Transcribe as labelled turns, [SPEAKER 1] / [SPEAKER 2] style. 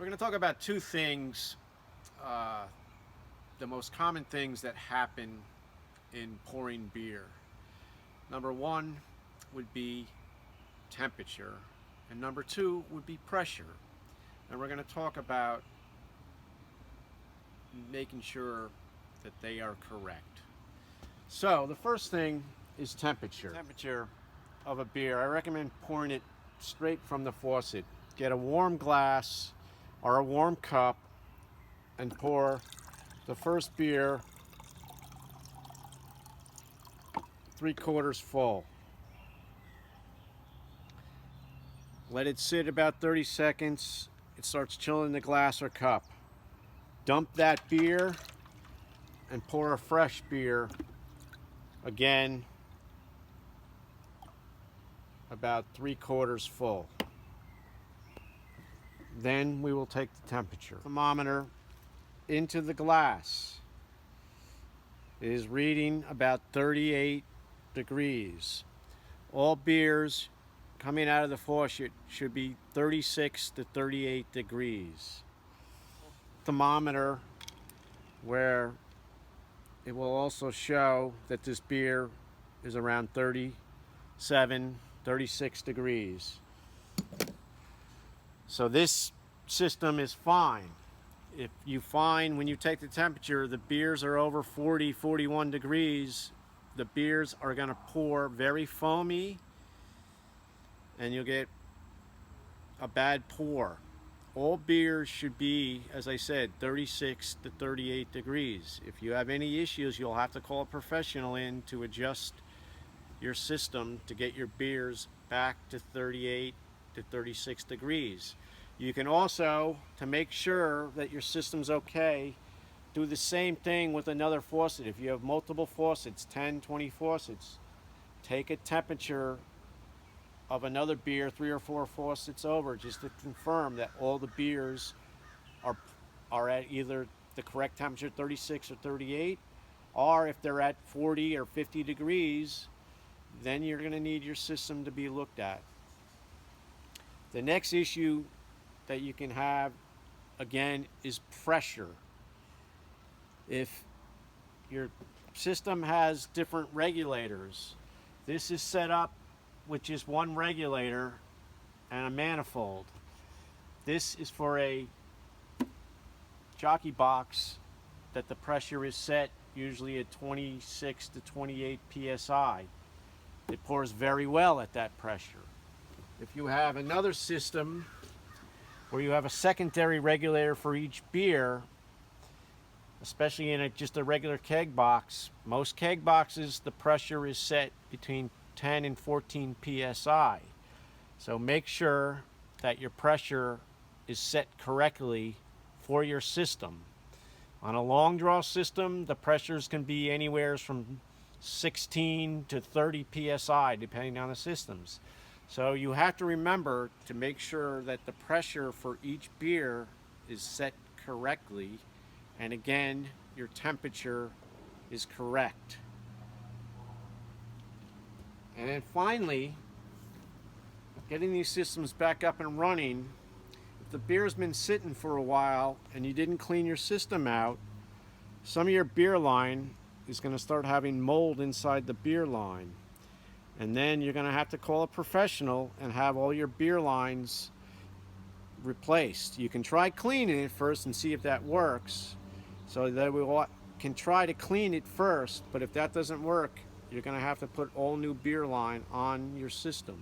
[SPEAKER 1] We're going to talk about two things, the most common things that happen in pouring beer. Number one would be temperature, and number two would be pressure. And we're going to talk about making sure that they are correct. So the first thing is temperature. Temperature of a beer. I recommend pouring it straight from the faucet. Get a warm glass or a warm cup and pour the first beer 3/4 full. Let it sit about 30 seconds. It starts chilling in the glass or cup. Dump that beer and pour a fresh beer again about 3/4 full. Then we will take the temperature thermometer into the glass. It is reading about 38 degrees. All beers coming out of the faucet should be 36 to 38 degrees. Thermometer where it will also show that this beer is around 37, 36 degrees. So this system is fine. If you find when you take the temperature the beers are over 40, 41 degrees, the beers are going to pour very foamy and you'll get a bad pour. All beers should be, as I said, 36 to 38 degrees. If you have any issues, you'll have to call a professional in to adjust your system to get your beers back to 38 to 36 degrees. You can also, to make sure that your system's okay, do the same thing with another faucet. If you have multiple faucets, 10, 20 faucets, take a temperature of another beer 3 or 4 faucets over just to confirm that all the beers are at either the correct temperature, 36 or 38, or if they're at 40 or 50 degrees, then you're going to need your system to be looked at. The next issue that you can have, again, is pressure. If your system has different regulators, this is set up with just one regulator and a manifold. This is for a jockey box that the pressure is set usually at 26 to 28 psi. It pours very well at that pressure. If you have another system where you have a secondary regulator for each beer, especially in just a regular keg box, most keg boxes the pressure is set between 10 and 14 psi. So make sure that your pressure is set correctly for your system. On a long draw system, the pressures can be anywhere from 16 to 30 psi depending on the systems. So you have to remember to make sure that the pressure for each beer is set correctly, and again, your temperature is correct. And then finally, getting these systems back up and running. If the beer's been sitting for a while and you didn't clean your system out, some of your beer line is going to start having mold inside the beer line. And then you're going to have to call a professional and have all your beer lines replaced. You can try cleaning it first and see if that works. So that we can try to clean it first, but if that doesn't work, you're going to have to put all new beer line on your system.